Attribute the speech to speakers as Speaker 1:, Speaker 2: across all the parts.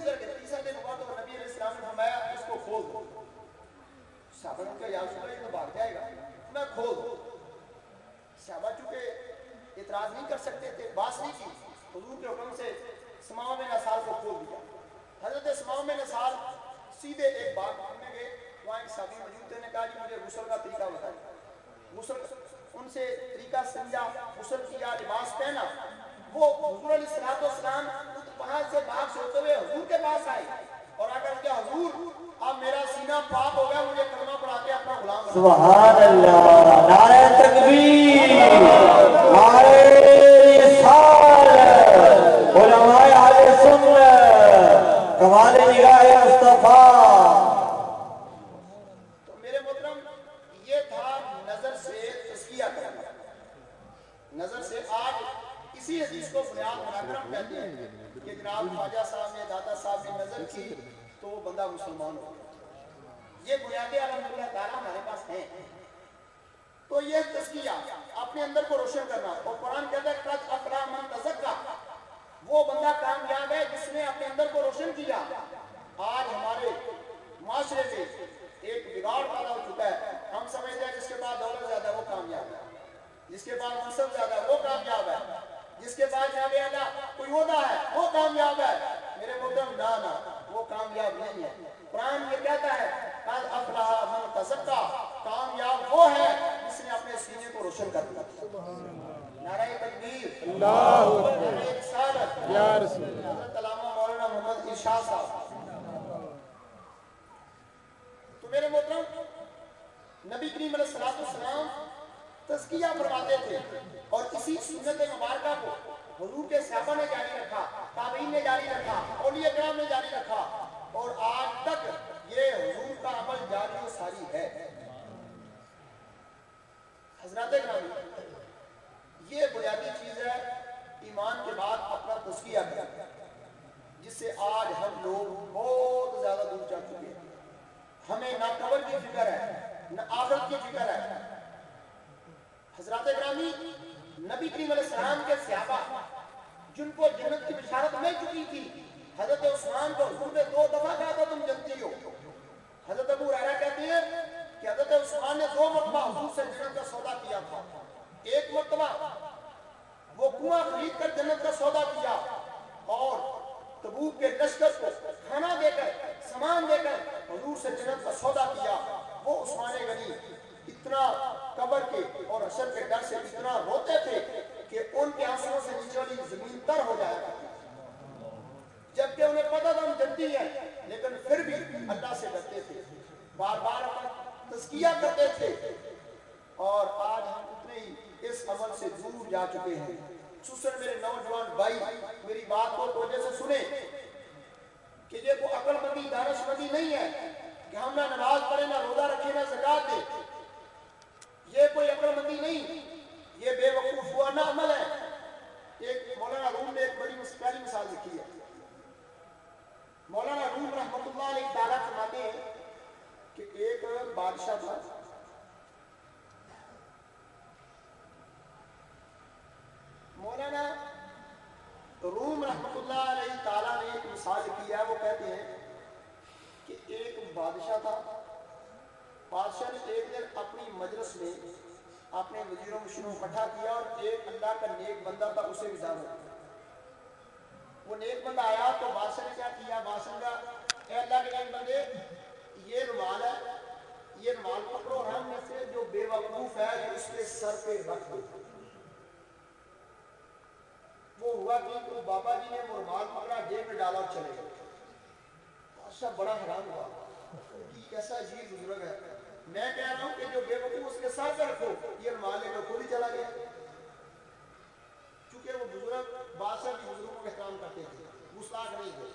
Speaker 1: گزر گئے، تیسرا دن ہوا تو نبی علیہ السلام نے فرمایا اس کو کھول دو۔ صحابہ نے کہا یا رسول اللہ یہ تو بھاگ جائے گا، میں کھول دو۔ صحابہ چونکہ اعتراض نہیں کر سکتے تھے، باس نہیں کی، حضور کے حکم سے سماع بن اسال کو کھول دیا۔ حضرت سماع بن اسال سیدھے ایک باغ میں گئے، وہاں ایک صحابی موجود تھے، نے کہا جی مجھے غسل کا طریقہ بتائیں۔ غسل ان سے طریقہ سمجھا، غسل کیا، لباس پہنا۔ وہ حضور علیہ السلام وہاں سے باغ سے ہوتے ہوئے حضور کے پاس آئے اور آ کر کیا حضور اب میرا سینہ پاک ہو گیا، مجھے کلمہ پڑھا کے اپنا غلام بنا۔
Speaker 2: سبحان اللہ، نعرہ تکبیر، نعرہ رسالت، علماء اہل سنت، کمال نگاہ مصطفیٰ۔
Speaker 1: تو میرے محترم یہ تھا نظر سے تزکیہ کرنا، نظر سے۔ آج اسی حدیث کو بنیاد بنا کر ہم کہتے ہیں کہ جناب خواجہ صاحب نے، دادا صاحب نے نظر کی تو وہ بندہ مسلمان ہو گیا۔ یہ بنیادیں الحمدللہ تعالیٰ ہمارے پاس ہیں۔ تو یہ تزکیہ اپنے اندر کو روشن کرنا، اور قرآن کہتا ہے قد افلح من تزکیٰ، وہ بندہ کامیاب ہے جس نے اپنے اندر کو روشن کیا۔ آج ہمارے معاشرے میں ایک بگاڑ پیدا ہو چکا ہے، ہم سمجھتے ہیں جس کے پاس دولت زیادہ ہے وہ کامیاب ہے، جس کے پاس منصب زیادہ ہے وہ کامیاب ہے، جس کے پاس جناب اعلیٰ کوئی عہدہ ہے وہ کامیاب ہے۔ میرے محترم نہ وہ کامیاب نہیں ہے۔ قرآن یہ کہتا ہے قد افلح من تزکیٰ، کامیاب وہ ہے جس نے اپنے سینے کو روشن کر دیا۔ نعرہ تکبیر، اللہ اکبر، نعرہ رسالت، یا رسول اللہ، حضرت علامہ مولانا محمد ارشاد صاحب۔ تو میرے محترم نبی کریم علیہ السلام تزکیہ فرماتے تھے، اور اسی سنت مبارکہ کو حضور کے صحابہ نے جاری رکھا، تابعین نے جاری رکھا، اولیاء کرام نے جاری رکھا، اور آج تک یہ حضور کا عمل جاری و ساری ہے۔ حضرات گرامی، یہ بنیادی چیز ہے ایمان کے بعد اپنا تزکیہ کرنا، جس سے آج ہم لوگ بہت زیادہ دور جا چکے ہیں۔ ہمیں نہ قبر کی فکر ہے نہ آخرت کی فکر ہے۔ حضرات گرامی، نبی کریم علیہ السلام کے صحابہ جن کو جنت کی بشارت مل چکی تھی، حضرت عثمان کو حضور نے 2 دفعہ کہا تھا تم جنتی ہو۔ حضرت ابو ہریرہ کہتے ہیں کہ حضرت عثمان نے 2 مرتبہ حضور سے جنت کا سودا کیا تھا۔ ایک مرتبہ وہ کنواں خرید کر جنت کا سودا کیا، اور تبوک کے لشکر کو کھانا دے کر، سامان دے کر حضور سے جنت کا سودا کیا۔ وہ عثمان غنی اتنا قبر کے اور حشر کے ڈر سے اتنا روتے تھے کہ ان کے آنسوؤں سے نیچے والی زمین تر ہو جایا کرتی، جبکہ انہیں پتہ تھا ہم جنتی ہیں، لیکن پھر بھی اللہ سے ڈرتے تھے، بار بار اپنا تزکیہ کرتے تھے۔ اور آج ہم اتنے ہی اس عمل سے دور جا چکے ہیں۔ خصوصاً میرے نوجوان بھائی میری بات کو توجہ سے سنیں کہ یہ کوئی عقل مندی، دانش مندی نہیں ہے کہ ہم نہ نماز پڑھیں، نہ روزہ رکھیں، نہ زکات دیں۔ یہ کوئی عقل مندی نہیں، یہ بے وقوفانہ عمل ہے۔ ایک مولانا روم نے ایک بڑی پیاری مثال لکھی ہے۔ مولانا روم رحمۃ اللہ علیہ تعالیٰ فرماتے ہیں کہ ایک بادشاہ تھا، مولانا روم رحمۃ اللہ علیہ تعالیٰ نے ایک مثال لکھی ہے۔ وہ کہتے ہیں کہ ایک بادشاہ تھا، بادشاہ نے ایک دن اپنی مجلس میں اپنے وزیروں مشیروں کو اکٹھا کیا، اور ایک اللہ کا نیک بندہ تھا، اسے بھی دعوت دی۔ وہ نیک بندہ آیا تو بادشاہ نے کیا کیا، بادشاہ نے کہا اے اللہ کے نیک بندے، یہ رومال ہے، یہ رومال پکڑو، اور ہم میں سے جو بے وقوف ہے اس کے سر پہ رکھ دو۔ وہ ہوا کہ بابا جی نے وہ رومال پکڑا، جیب میں ڈالا اور چلے گئے۔ بادشاہ بڑا حیران ہوا کہ کیسا عجیب بزرگ ہے، میں کہہ رہا ہوں کہ جو بے وقوف اس کے سر پہ رکھو، یہ رومال لے کر خود ہی چلا گیا۔ چونکہ وہ بزرگ بادشاہ کی بزرگوں کا احترام کرتے تھے، گستاخ نہیں تھے۔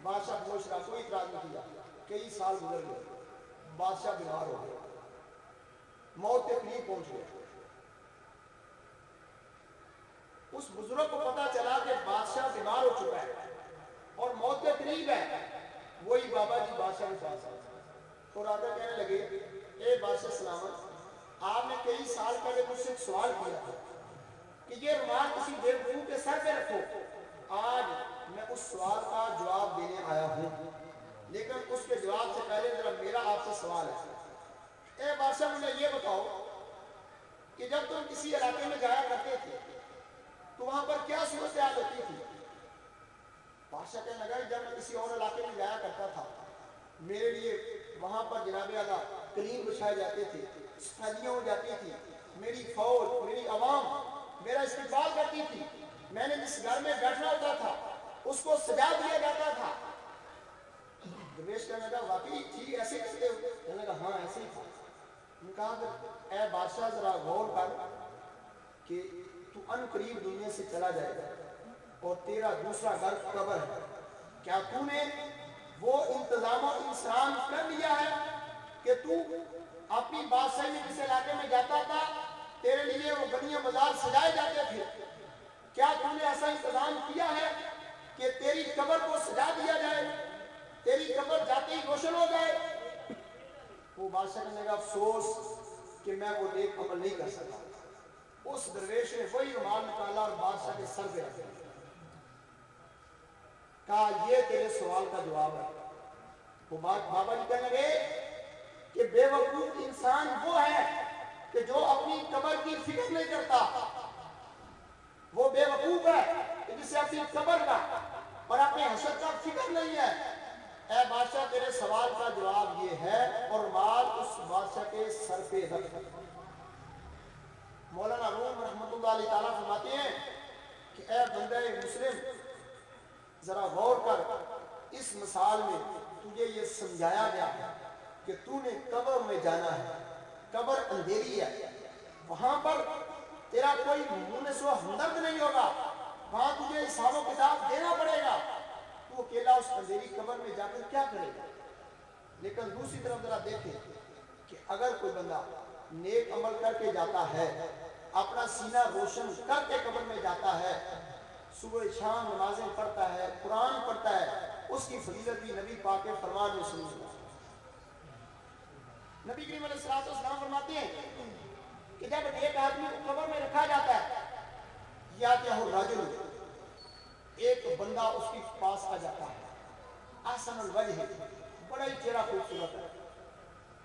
Speaker 1: بادشاہ پوچھ رہا، کوئی اعتراض نہیں کیا۔ کئی سال گزر گئے، بادشاہ بیمار ہو گیا، موت کے قریب پہنچ گیا۔ اس بزرگ کو پتا چلا کہ بادشاہ بیمار ہو چکا ہے اور موت کے قریب ہے۔ وہی بابا جی بادشاہ کے پاس آئے اور آ کر کہنے لگے اے بادشاہ سلامت، آپ نے کئی سال پہلے مجھ سے ایک سوال کیا تھا کہ یہ رومال کسی بے وقوف کے سر پہ رکھو۔ آج میں اس سوال کا جواب دینے لیکن اس کے جواب سے پہلے ذرا میرا آپ سے سوال ہے، اے بادشاہ مجھے یہ بتاؤ کہ جب تم کسی علاقے میں جایا کرتے تھے تو وہاں پر کیا صورتحال ہوتی تھی؟ بادشاہ کہنے لگا جب میں کسی اور علاقے میں جایا کرتا تھا میرے لیے وہاں پر جناب اعلیٰ قلیم بچھائے جاتے تھے، صفائیاں ہو جاتی تھی، میری فوج میری عوام میرا استقبال کرتی تھی، میں نے جس گھر میں بیٹھنا ہوتا تھا اس کو سجا دیا جاتا تھا۔ درویش کہنے لگا واقعی ٹھیک ایسے کرتے ہو؟ کہنے لگا ہاں ایسے ہی تھا۔ نے کہا کہ اے بادشاہ ذرا غور کر کہ تو ان قریب دنیا سے چلا جائے گا اور تیرا دوسرا گھر قبر ہے، کیا تو نے وہ انتظام و انسان کر لیا ہے کہ تو اپنی بادشاہی میں کس علاقے میں جاتا تھا تیرے لیے وہ گلیاں بازار سجائے جاتے تھے، کیا تو نے ایسا انتظام کیا ہے کہ تیری قبر کو سجا دیا جائے، تیری قبر جاتے ہی روشن ہو جائے؟ وہ بادشاہ کہنے لگا افسوس کہ میں وہ نیک عمل نہیں کر سکتا۔ اس درویش نے وہی رومال نکالا اور بادشاہ کے سر پہ رکھ دیا، کہا یہ تیرے سوال کا جواب ہے۔ وہ بابا جی کہنے لگے کہ بے وقوف انسان وہ ہے کہ جو اپنی قبر کی فکر نہیں کرتا، وہ بے وقوف ہے کہ جسے اپنی قبر کا اور اپنے حشر کا فکر نہیں ہے۔ اے بادشاہ تیرے سوال کا جواب یہ ہے، اور مال اس بادشاہ کے سر پہ رکھ۔ مولانا روم رحمۃ اللہ علیہ تعالیٰ فرماتے ہیں کہ اے بندہ مسلم ذرا غور کر، اس مثال میں تجھے یہ سمجھایا گیا کہ تو نے قبر میں جانا ہے، قبر اندھیری ہے، وہاں پر تیرا کوئی مونس و ہمدرد نہیں ہوگا، وہاں تجھے حساب و کتاب دینا پڑے گا، تو اکیلا اس اندھیری قبر میں جا کر کیا کرے گا؟ لیکن دوسری طرف ذرا دیکھیں کہ اگر کوئی بندہ نیک عمل کر کے جاتا ہے، اپنا سینہ روشن کر کے قبر میں جاتا ہے، صبح شام نمازیں پڑھتا ہے، قرآن پڑھتا ہے، اس کی فضیلت بھی نبی پاک کے فرمان میں سنی ہے۔ نبی کریم علیہ السلام فرماتے ہیں کہ جب ایک آدمی کو قبر میں رکھا جاتا ہے، یا کہ ہو راجل، ایک بندہ اس کے پاس آ جاتا ہے، احسن الوجہ، بڑا ہی چہرہ خوبصورت ہے،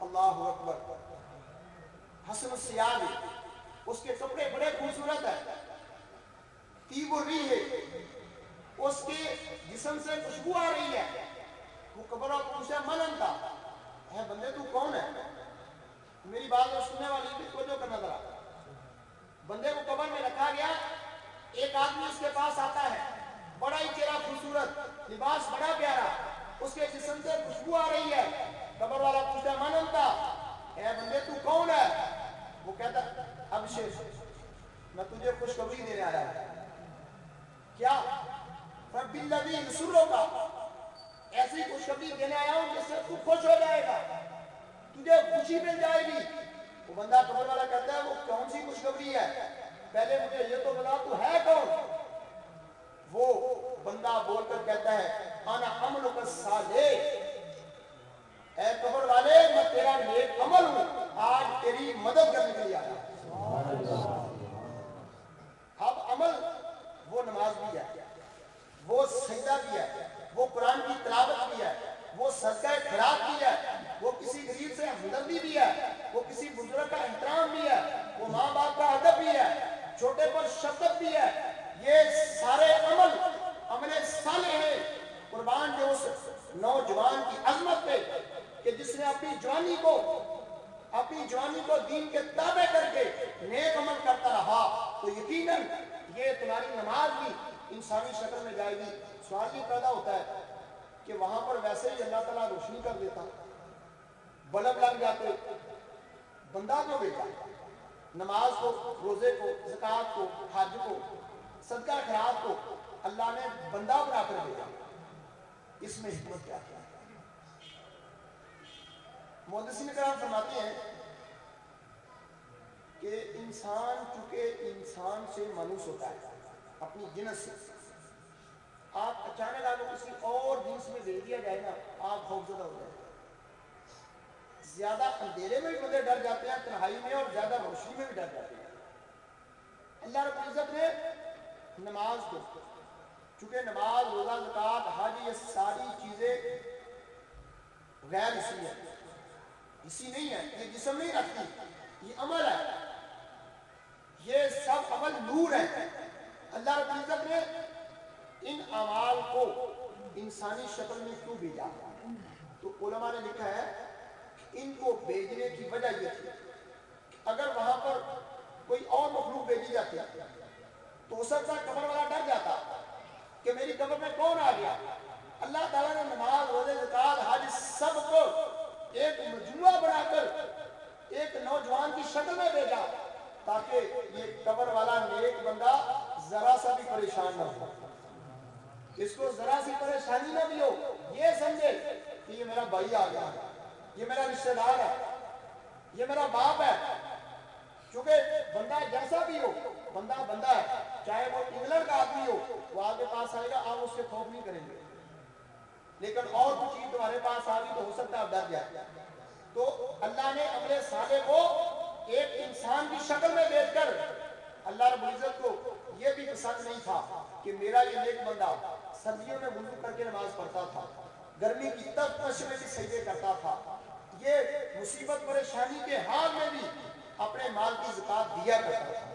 Speaker 1: اللہ اکبر، حسن الثیاب، اس کے کپڑے بڑے خوبصورت ہیں، طیب الریح ہے، اس کے جسم سے خوشبو آ رہی ہے۔ وہ قبر کو پوچھا من انت، اے بندے تو کون ہے؟ میری بات کو سننے والی بھی توجہ کرنا ذرا۔ بندے کو قبر میں رکھا گیا، ایک آدمی اس کے پاس آتا ہے، بڑا ہی چہرہ خوبصورت، لباس بڑا پیارا، اس کے جسم سے خوشبو آ رہی ہے۔ قبر والا پوچھتا من انت، اے بندے تو کون ہے؟ وہ کہتا ابشر، میں تجھے خوشخبری دینے آیا ہوں۔ کیا؟ رب الذی یسرک، ایسی خوشخبری دینے آیا ہوں جس سے تو خوش ہو جائے گا، تجھے خوشی مل جائے گی۔ وہ بندہ قبر والا کہتا ہے وہ کون سی خوشخبری ہے؟ پہلے مجھے یہ تو بتا تو ہے کون؟ وہ بندہ بول کر کہتا ہے انا عملک الصالح، اے قبر والے میں تیرا نیک عمل ہوں، آج تیری مدد کرنے کے لیے آیا۔ اب عمل وہ نماز بھی ہے، وہ سجدہ بھی ہے، وہ قرآن کی تلاوت بھی ہے، وہ صدقہ خیرات بھی ہے، وہ کسی غریب سے ہمدردی بھی ہے، وہ کسی بزرگ کا احترام بھی ہے، وہ ماں باپ کا ادب بھی ہے، چھوٹے پر شفقت بھی ہے۔ یہ سارے عمل صالح ہیں، قربان جو اس نوجوان کی عظمت پہ کہ جس نے اپنی جوانی کو دین کے تابع کر کے نیک عمل کرتا رہا، تو یقیناً یہ تمہاری نماز بھی انسانی شکل میں جائے گی۔ سوال یہ پیدا ہوتا ہے کہ وہاں پر ویسے ہی اللہ تعالیٰ روشنی کر دیتا، بلب لگ جاتے، بندہ کیوں بھیجا؟ نماز کو، روزے کو، زکوٰۃ کو، حج کو، صدقہ خیرات کو اللہ نے بندہ بنا کر بھیجا، اس میں حکمت کیا ہے؟ محدثین کرام فرماتے ہیں کہ انسان چونکہ انسان سے مانوس ہوتا ہے، اپنی جنس سے، آپ اچانک آپ کو کسی اور جنس میں دے دیا جائے نا، آپ خوفزدہ ہو جائے۔ زیادہ اندھیرے میں بھی بندے ڈر جاتے ہیں، تنہائی میں، اور زیادہ روشنی میں بھی ڈر جاتے ہیں۔ اللہ رب العزت نے نماز کو، چونکہ نماز، روزہ، زکوٰۃ، حج، یہ ساری چیزیں غیر حصی ہے، حصی نہیں ہے، یہ جسم نہیں رکھتی، یہ عمل ہے، یہ سب عمل نور ہے۔ اللہ رب العزت نے ان اعمال کو انسانی شکل میں کیوں بھیجا؟ تو علماء نے لکھا ہے کہ ان کو بھیجنے کی وجہ یہ تھی کہ اگر وہاں پر کوئی اور مخلوق بھیجی جاتی تو ہو سکتا قبر والا ڈر جاتا کہ میری قبر میں کون آ گیا۔ اللہ تعالیٰ نے نماز، روزے، زکات، حج سب کو ایک مجموعہ بنا کر ایک نوجوان کی شکل میں بھیجا تاکہ یہ قبر والا نیک بندہ ذرا سا بھی پریشان نہ ہو، اس کو ذرا سی پریشانی نہ بھی ہو، یہ سمجھے کہ یہ میرا بھائی آ گیا، یہ میرا رشتہ دار ہے، یہ میرا باپ ہے۔ کیونکہ بندہ جیسا بھی ہو، بندہ بندہ ہے، چاہے وہ انگلینڈ کا آدمی ہو، وہ آپ کے پاس آئے گا، آپ اس سے خوف نہیں کریں گے، لیکن اور کچھ چیز تمہارے پاس آ گئی تو ہو سکتا ہے آپ ڈر جائے۔ تو اللہ نے اپنے سالے کو ایک انسان کی شکل میں بھیج کر، اللہ رب العزت کو یہ بھی پسند نہیں تھا کہ میرا یہ نیک بندہ سردیوں میں وضو کر کے نماز پڑھتا تھا، گرمی کی تپش میں بھی سجدے کرتا تھا، یہ مصیبت پریشانی کے حال میں بھی اپنے مال کی زکات دیا کرتا تھا۔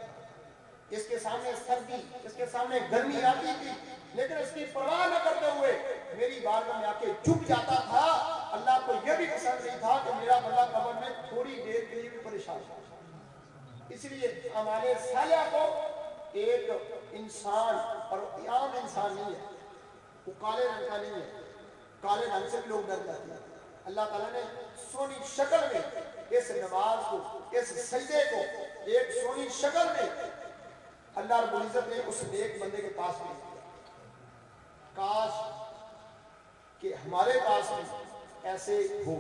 Speaker 1: اس کے سامنے سردی، اس کے سامنے گرمی آتی تھی، لیکن اس کی پرواہ نہ کرتے ہوئے میری بارگاہ میں آ کے جھک جاتا تھا۔ اللہ کو یہ بھی پسند نہیں تھا کہ میرا بندہ قبر میں تھوڑی دیر کے لیے بھی پریشان ہو۔ اس لیے ہمارے صالحہ کو ایک انسان، اور عام انسان نہیں ہے، وہ کالے رنگ کا نہیں ہے، کالے رنگ سے بھی لوگ ڈر جاتے ہیں۔ اللہ تعالیٰ نے سونی شکل میں اس نماز کو، اس سجدے کو ایک سونی شکل میں اللہ رب العزت نے اس نیک بندے کے پاس بھیج دیا۔ کاش کہ ہمارے پاس بھی ایسے ہو۔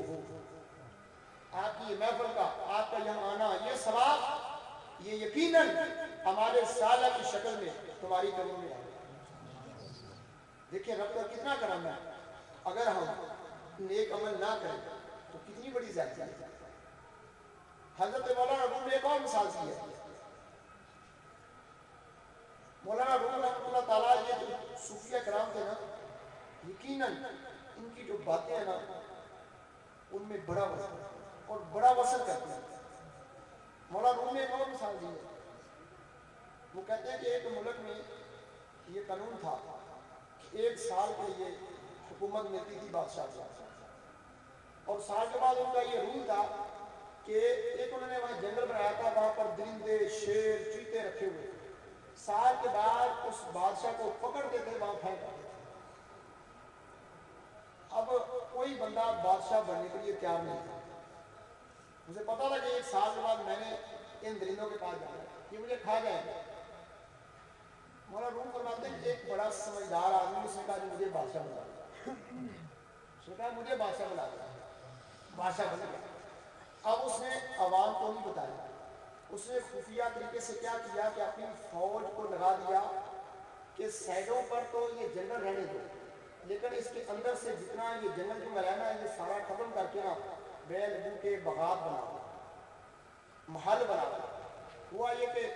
Speaker 1: آپ کی محفل کا، آپ کا یہاں آنا، یہ ثواب، یہ یقیناً ہمارے سالہ کی شکل میں تمہاری قبر میں آئے۔ دیکھیں رب کا کتنا کرم ہے، اگر ہم نیک عمل نہ کریں تو کتنی بڑی زیادتی ہے۔ حضرت مولانا روم نے ایک اور مثال دی ہے۔ مولانا روم رحمۃ اللہ تعالیٰ، یہ جو صوفیہ کرام تھے نا، یقیناً ان کی جو باتیں ہیں نا ان میں بڑا وزن اور بڑا وصل کرتے ہیں۔ مولانا روم نے ایک اور مثال دی ہے۔ وہ کہتے ہیں کہ ایک ملک میں یہ قانون تھا کہ 1 سال کے لیے حکومت ملتی تھی بادشاہ کو، اور سال کے بعد ان کا یہ رول تھا کہ ایک انہوں نے وہاں جنگل بنایا تھا، وہاں پر درندے، شیر، چیتے رکھے ہوئے، سال کے بعد اس بادشاہ کو پکڑتے تھے، وہاں پھینکا۔ اب کوئی بندہ بادشاہ بننے کے لیے تیار نہیں تھا۔ مجھے پتا تھا کہ 1 سال کے بعد میں نے ان درندوں کے پاس جانا ہے، یہ مجھے کھا جائیں گے۔ مولانا روم فرماتے ہیں کہ ایک بڑا سمجھدار آدمی اس نے کہا کہ مجھے بادشاہ بنا دیا، اس نے کہا مجھے بادشاہ بنا دیا، بادشاہ بن گیا۔ اب اس نے عوام کو نہیں بتایا، اس نے خفیہ طریقے سے کیا کیا کہ اپنی فوج کو لگا دیا کہ سائڈوں پر تو یہ جنگل رہنے دو، لیکن اس کے اندر سے جتنا یہ جنگل جو ملانا ہے یہ سارا ختم کر کے نا بیل بوٹے باغات بنا دو، محل بنا دو۔ ہوا یہ کہ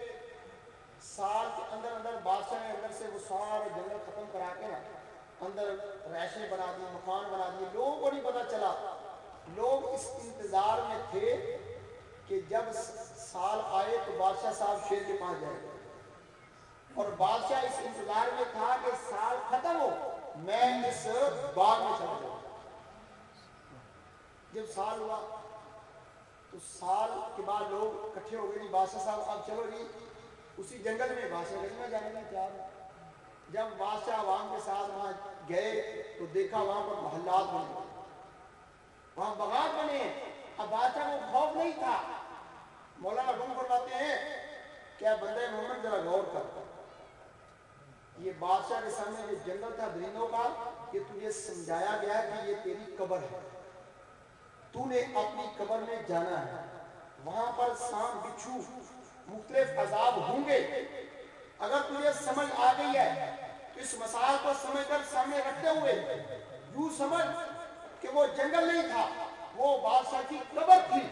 Speaker 1: سال کے اندر اندر بادشاہ نے اندر سے وہ سارے جنگل ختم کرا کے نا اندر رہائشیں بنا دی، مکان بنا دیے۔ لوگوں کو نہیں پتا چلا، لوگ اس انتظار میں تھے کہ جب سال آئے تو بادشاہ صاحب شیر کے پاس جائے گا، اور بادشاہ اس انتظار میں تھا کہ سال ختم ہو میں اس باغ میں چلا جاؤں۔ جب سال ہوا تو سال کے بعد لوگ اکٹھے ہو گئے، بادشاہ صاحب اب چلو جی اسی جنگل میں، بادشاہ میں جانے میں تیار ہے۔ جب بادشاہ عوام کے ساتھ وہاں گئے تو دیکھا وہاں پر محلات بنے، وہاں باغات بنے۔ اب بادشاہ کو خوف نہیں تھا۔ مولانا روم فرماتے ہیں کیا بندے محمد ذرا غور کر، یہ بادشاہ کے سامنے جو جنگل تھا درندوں کا، کہ تجھے سمجھایا گیا کہ یہ تیری قبر ہے، تو نے اپنی قبر میں جانا ہے، وہاں پر سانپ بچھو مختلف عذاب ہوں گے۔ اگر تجھے سمجھ آ گئی ہے تو اس مسائل کو سمجھ کر سامنے رکھتے ہوئے یوں سمجھ کہ وہ جنگل نہیں تھا، وہ بادشاہ کی قبر تھی،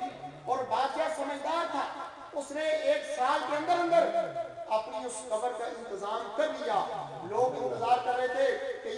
Speaker 1: اور بادشاہ سمجھدار تھا، اس نے 1 سال کے اندر اندر اپنی اس قبر کا انتظام کر لیا۔ لوگ انتظار کر رہے تھے کہ